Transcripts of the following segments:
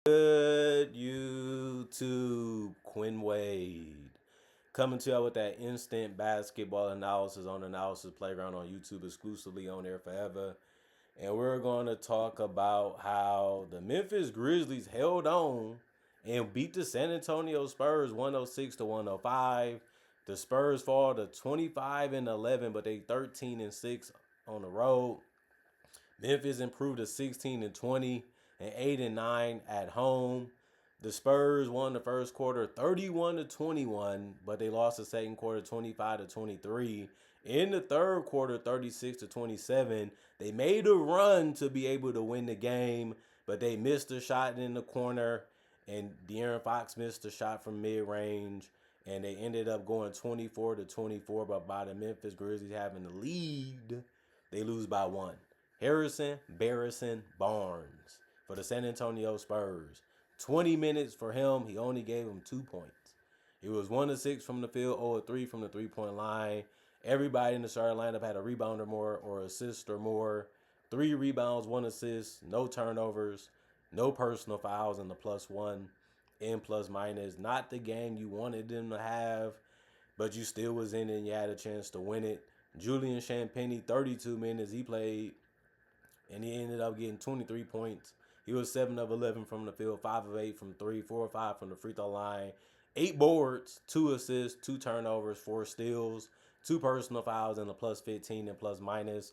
Good YouTube, Quinn Wade. Coming to you with that instant basketball analysis on Analysis Playground on YouTube, exclusively on there forever. And we're going to talk about how the Memphis Grizzlies held on and beat the San Antonio Spurs 106 to 105. The Spurs fall to 25-11, but they 13-6 on the road. Memphis improved to 16-20 and 8-9 at home. The Spurs won the first quarter 31-21, but they lost the second quarter 25-23. In the third quarter 36-27, they made a run to be able to win the game, but they missed a shot in the corner, and De'Aaron Fox missed a shot from mid-range, and they ended up going 24-24, but by the Memphis Grizzlies having the lead, they lose by one. Harrison Barnes for the San Antonio Spurs. 20 minutes for him. He only gave him 2 points. He was 1 of 6 from the field, 0 of 3 from the 3-point line. Everybody in the starting lineup had a rebound or more or assist or more. 3 rebounds, 1 assist, no turnovers, no personal fouls, and the +1 in plus minus. Not the game you wanted them to have, but you still was in it and you had a chance to win it. Julian Champagnie, 32 minutes he played, and he ended up getting 23 points. He was 7 of 11 from the field, 5 of 8 from 3, 4 of 5 from the free throw line, 8 boards, 2 assists, 2 turnovers, 4 steals, 2 personal fouls, and a +15 and plus minus.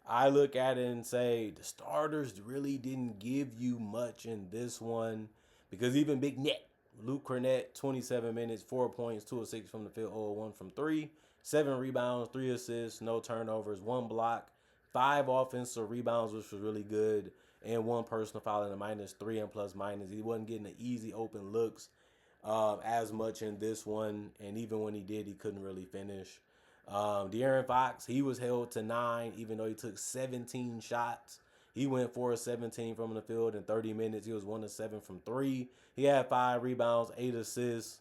I look at it and say the starters really didn't give you much in this one, because even Big Net, Luke Cornett, 27 minutes, 4 points, 2 of 6 from the field, 0 of 1 from 3, 7 rebounds, 3 assists, no turnovers, 1 block, 5 offensive rebounds, which was really good, and 1 personal foul and a -3 and plus minus. He wasn't getting the easy open looks as much in this one, and even when he did, he couldn't really finish. De'Aaron Fox, he was held to 9, even though he took 17 shots. He went 4 of 17 from the field in 30 minutes. He was 1 of 7 from 3. He had 5 rebounds, 8 assists.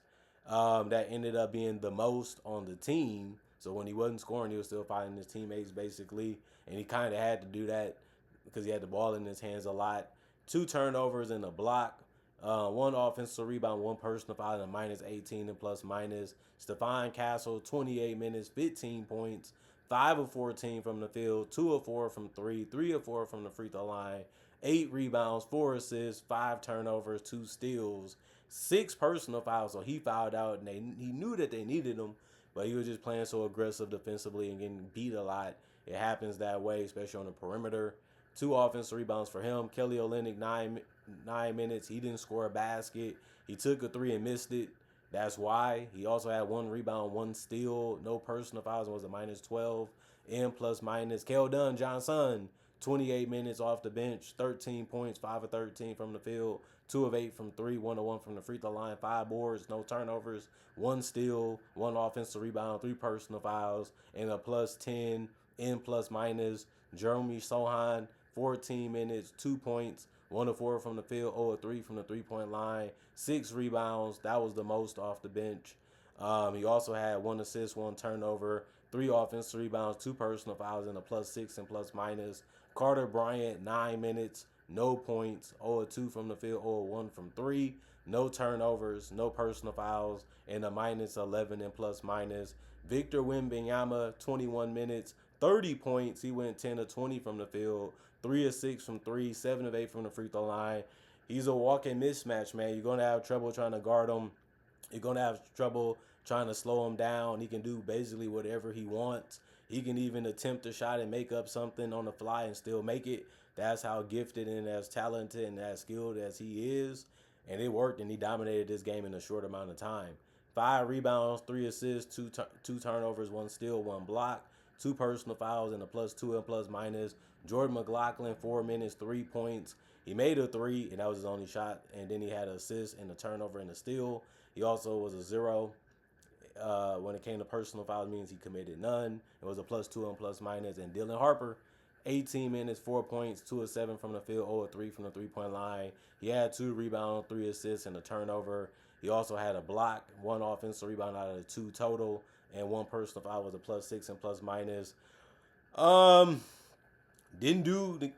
That ended up being the most on the team. So when he wasn't scoring, he was still fighting his teammates basically, and he kind of had to do that because he had the ball in his hands a lot. 2 turnovers and a block, 1 offensive rebound, 1 personal foul, and a -18 and plus minus. Stephon Castle, 28 minutes, 15 points, 5 of 14 from the field, 2 of 4 from 3, 3 of 4 from the free throw line, 8 rebounds, 4 assists, 5 turnovers, 2 steals, 6 personal fouls. So he fouled out, and he knew that they needed him, but he was just playing so aggressive defensively and getting beat a lot. It happens that way, especially on the perimeter. 2 offensive rebounds for him. Kelly Olynyk, 9 minutes. He didn't score a basket. He took a 3 and missed it. That's why. He also had 1 rebound, 1 steal, no personal fouls, and was a -12 in plus minus. Keldon Johnson, 28 minutes off the bench, 13 points, 5 of 13 from the field, 2 of 8 from 3, 1 of 1 from the free throw line, 5 boards, no turnovers, 1 steal, 1 offensive rebound, 3 personal fouls, and a +10 in plus minus. Jeremy Sohan, 14 minutes, 2 points, 1 of 4 from the field, 0 of 3 from the 3-point line, 6 rebounds. That was the most off the bench. He also had 1 assist, 1 turnover, 3 offensive rebounds, 2 personal fouls, and a +6 and plus minus. Carter Bryant, 9 minutes, no points, 0 of 2 from the field, 0 of 1 from 3, no turnovers, no personal fouls, and a -11 and plus minus. Victor Wembanyama, 21 minutes, 30 points. He went 10 of 20 from the field, 3 of 6 from 3, 7 of 8 from the free throw line. He's a walking mismatch, man. You're going to have trouble trying to guard him. You're going to have trouble trying to slow him down. He can do basically whatever he wants. He can even attempt a shot and make up something on the fly and still make it. That's how gifted and as talented and as skilled as he is. And it worked, and he dominated this game in a short amount of time. 5 rebounds, 3 assists, 2 turnovers, 1 steal, 1 block, 2 personal fouls, and a +2 and plus minus. Jordan McLaughlin, 4 minutes, 3 points. He made a 3, and that was his only shot. And then he had an assist and a turnover and a steal. He also was a 0. When it came to personal fouls, means he committed none. It was a +2 and plus minus. And Dylan Harper, 18 minutes, 4 points, 2 of 7 from the field, 0 of 3 from the 3-point line. He had 2 rebounds, 3 assists, and a turnover. He also had a block, 1 offensive rebound out of the 2 total, and 1 personal foul. Was a +6 and plus minus. Didn't do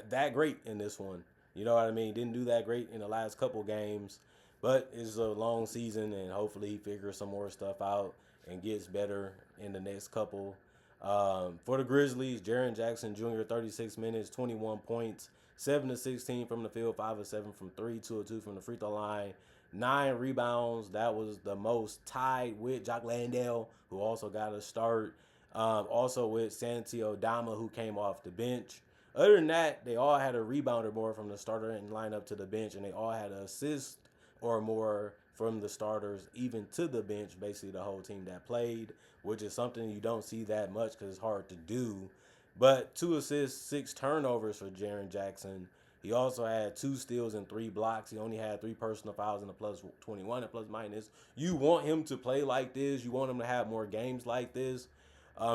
that great in this one. You know what I mean? Didn't do that great in the last couple games, but it's a long season, and hopefully he figures some more stuff out and gets better in the next couple. For the Grizzlies, Jaren Jackson Jr., 36 minutes, 21 points, 7 to 16 from the field, 5 of 7 from 3, 2 of 2 from the free throw line, 9 rebounds. That was the most, tied with Jock Landale, who also got a start. Also with Santi Dama, who came off the bench. Other than that, they all had a rebound or more from the starter and line up to the bench, and they all had an assist or more from the starters, even to the bench, basically the whole team that played, which is something you don't see that much because it's hard to do. But 2 assists, 6 turnovers for Jaren Jackson. He also had 2 steals and 3 blocks. He only had 3 personal fouls and a plus 21 and plus minus. You want him to play like this. You want him to have more games like this.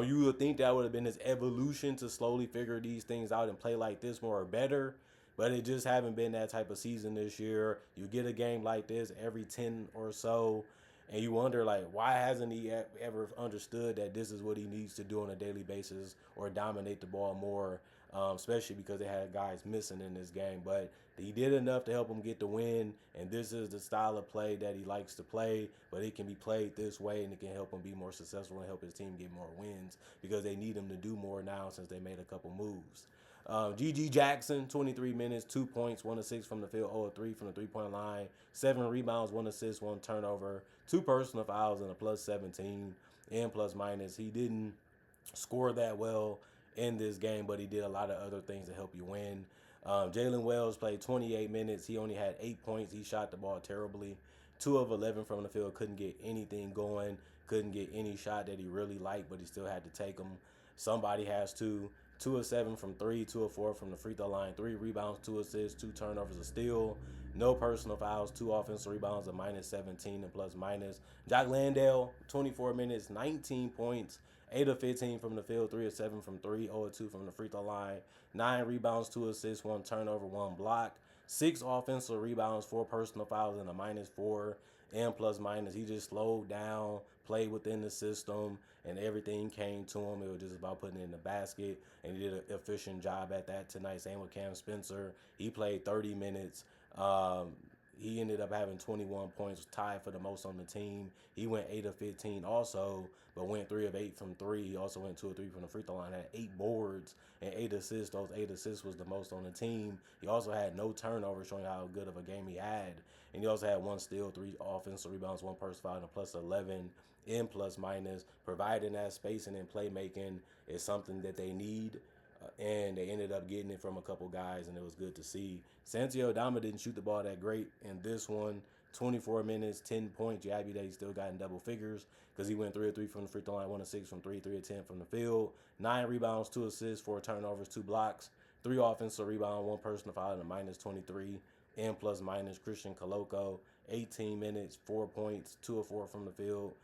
You would think that would have been his evolution to slowly figure these things out and play like this more or better. But it just haven't been that type of season this year. You get a game like this every 10 or so, and you wonder, like, why hasn't he ever understood that this is what he needs to do on a daily basis or dominate the ball more, especially because they had guys missing in this game. But he did enough to help him get the win, and this is the style of play that he likes to play, but it can be played this way, and it can help him be more successful and help his team get more wins because they need him to do more now since they made a couple moves. G.G. Jackson, 23 minutes, 2 points, 1 of 6 from the field, 0 of 3 from the three-point line, 7 rebounds, 1 assist, 1 turnover, 2 personal fouls, and a plus 17 and plus minus. He didn't score that well in this game, but he did a lot of other things to help you win. Jalen Wells played 28 minutes. He only had 8 points. He shot the ball terribly. 2 of 11 from the field. Couldn't get anything going. Couldn't get any shot that he really liked, but he still had to take them. Somebody has to. 2 of 7 from 3, 2 of 4 from the free throw line, 3 rebounds, 2 assists, 2 turnovers, a steal, no personal fouls, 2 offensive rebounds, a minus 17 and plus minus. Jock Landale, 24 minutes, 19 points, 8 of 15 from the field, 3 of 7 from 3, 0 of 2 from the free throw line, 9 rebounds, 2 assists, 1 turnover, 1 block, 6 offensive rebounds, 4 personal fouls, and a minus 4 and plus minus. He just slowed down, played within the system, and everything came to him. It was just about putting it in the basket, and he did an efficient job at that tonight. Same with Cam Spencer. He played 30 minutes. He ended up having 21 points, tied for the most on the team. He went 8 of 15 also, but went 3 of 8 from 3. He also went 2 of 3 from the free throw line, had 8 boards and 8 assists. Those 8 assists was the most on the team. He also had no turnovers, showing how good of a game he had. And he also had 1 steal, 3 offensive rebounds, 1 personal foul, and a plus 11 in plus minus. Providing that spacing and playmaking is something that they need. And they ended up getting it from a couple guys, and it was good to see. Santi Dama didn't shoot the ball that great in this one. 24 minutes, 10 points. You happy that he still got in double figures because he went 3 of 3 from the free throw line, 1 of 6 from 3, 3 of 10 from the field. 9 rebounds, 2 assists, 4 turnovers, 2 blocks, 3 offensive rebounds, 1 personal foul, and a minus 23 and plus minus. Christian Coloco, 18 minutes, 4 points, 2 of 4 from the field,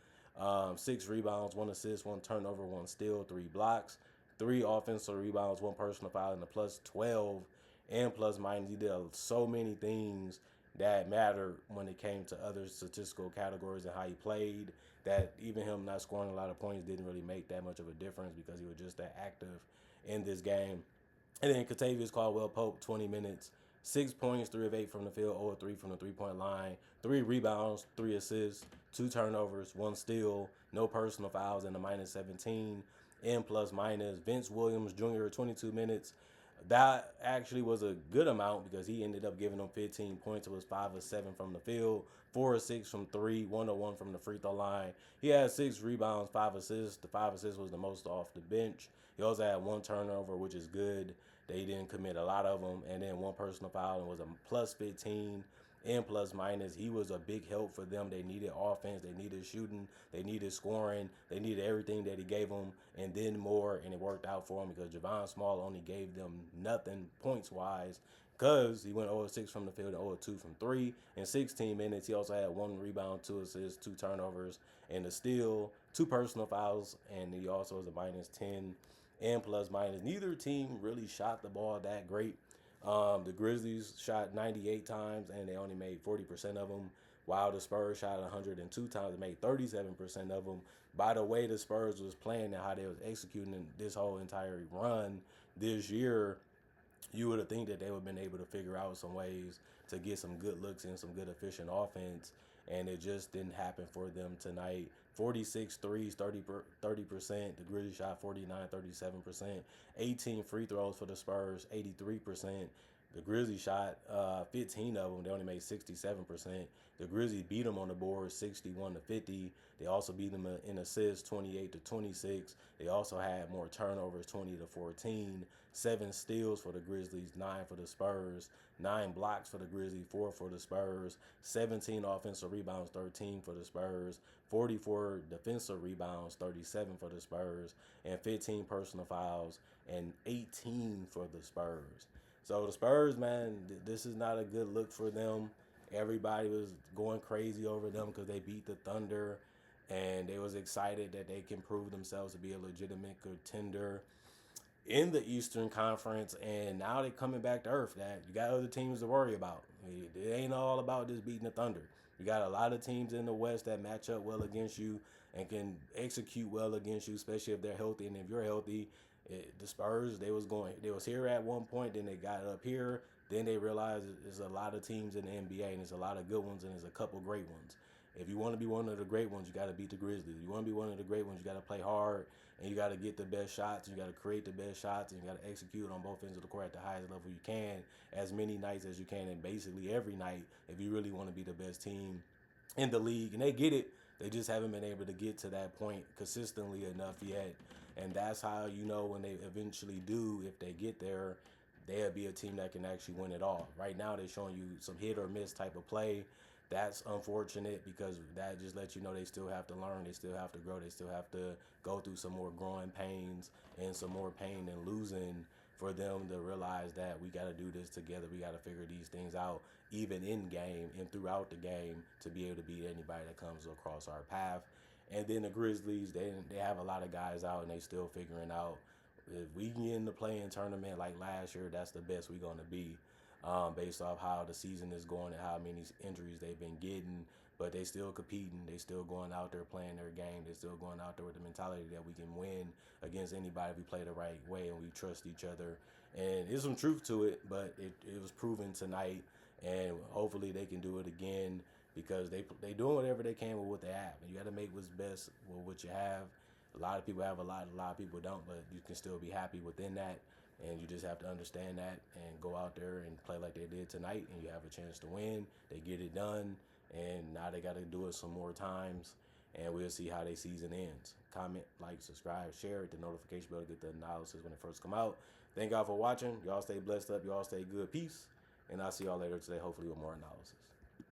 6 rebounds, 1 assist, 1 turnover, 1 steal, 3 blocks, 3 offensive rebounds, 1 personal foul, and a plus 12 and plus minus. He did so many things that mattered when it came to other statistical categories and how he played, that even him not scoring a lot of points didn't really make that much of a difference because he was just that active in this game. And then Kentavious Caldwell-Pope, 20 minutes, 6 points, 3 of 8 from the field, 0 of 3 from the three-point line, 3 rebounds, 3 assists, 2 turnovers, 1 steal, no personal fouls, and a minus 17 and plus minus. Vince Williams Jr., 22 minutes. That actually was a good amount because he ended up giving them 15 points. It was 5 of 7 from the field, 4 of 6 from 3, 1 of 1 from the free throw line. He had 6 rebounds, 5 assists. The 5 assists was the most off the bench. He also had 1 turnover, which is good. They didn't commit a lot of them, and then 1 personal foul, and was a plus 15 and plus minus. He was a big help for them. They needed offense, they needed shooting, they needed scoring, they needed everything that he gave them, and then more, and it worked out for him because Javon Small only gave them nothing points-wise because he went 0 of 6 from the field and 0 of 2 from 3. In 16 minutes, he also had 1 rebound, 2 assists, 2 turnovers, and a steal, 2 personal fouls, and he also was a minus 10 and plus minus. Neither team really shot the ball that great. The Grizzlies shot 98 times, and they only made 40% of them, while the Spurs shot 102 times and made 37% of them. By the way the Spurs was playing and how they was executing this whole entire run this year, You would have think that they would have been able to figure out some ways to get some good looks and some good efficient offense, and it just didn't happen for them tonight. 46 threes, 30%. The Grizzlies shot 49, 37%. 18 free throws for the Spurs, 83%. The Grizzlies shot 15 of them. They only made 67%. The Grizzlies beat them on the board 61-50. They also beat them in assists 28-26. They also had more turnovers 20-14. 7 steals for the Grizzlies, 9 for the Spurs. 9 blocks for the Grizzlies, 4 for the Spurs. 17 offensive rebounds, 13 for the Spurs. 44 defensive rebounds, 37 for the Spurs. And 15 personal fouls and 18 for the Spurs. So the Spurs, man, this is not a good look for them. Everybody was going crazy over them because they beat the Thunder, and they was excited that they can prove themselves to be a legitimate contender in the Eastern Conference. And now they're coming back to earth. That you got other teams to worry about. It ain't all about just beating the Thunder. You got a lot of teams in the West that match up well against you and can execute well against you, especially if they're healthy. And if you're healthy, the Spurs, they was here at one point, then they got up here, then they realized there's a lot of teams in the NBA, and there's a lot of good ones, and there's a couple great ones. If you want to be one of the great ones, you got to beat the Grizzlies. If you want to be one of the great ones, you got to play hard, and you got to get the best shots. You got to create the best shots, and you got to execute on both ends of the court at the highest level you can, as many nights as you can, and basically every night if you really want to be the best team in the league. And they get it. They just haven't been able to get to that point consistently enough yet. And that's how you know when they eventually do, if they get there, they'll be a team that can actually win it all. Right now, they're showing you some hit or miss type of play. That's unfortunate because that just lets you know they still have to learn, they still have to grow, they still have to go through some more growing pains and some more pain than losing for them to realize that we got to do this together. We got to figure these things out, even in game and throughout the game, to be able to beat anybody that comes across our path. And then the Grizzlies, they have a lot of guys out and they still figuring out if we can get in the play-in tournament like last year, that's the best we're going to be, based off how the season is going and how many injuries they've been getting. But they still competing. They still going out there playing their game. They still going out there with the mentality that we can win against anybody if we play the right way and we trust each other. And there's some truth to it, but it was proven tonight. And hopefully they can do it again because they doing whatever they can with what they have. And you got to make what's best with what you have. A lot of people have a lot of people don't, but you can still be happy within that. And you just have to understand that and go out there and play like they did tonight, and you have a chance to win. They get it done, and now they got to do it some more times, and we'll see how their season ends. Comment, like, subscribe, share it, the notification bell to get the analysis when it first come out. Thank y'all for watching. Y'all stay blessed up. Y'all stay good. Peace. And I'll see y'all later today, hopefully with more analysis.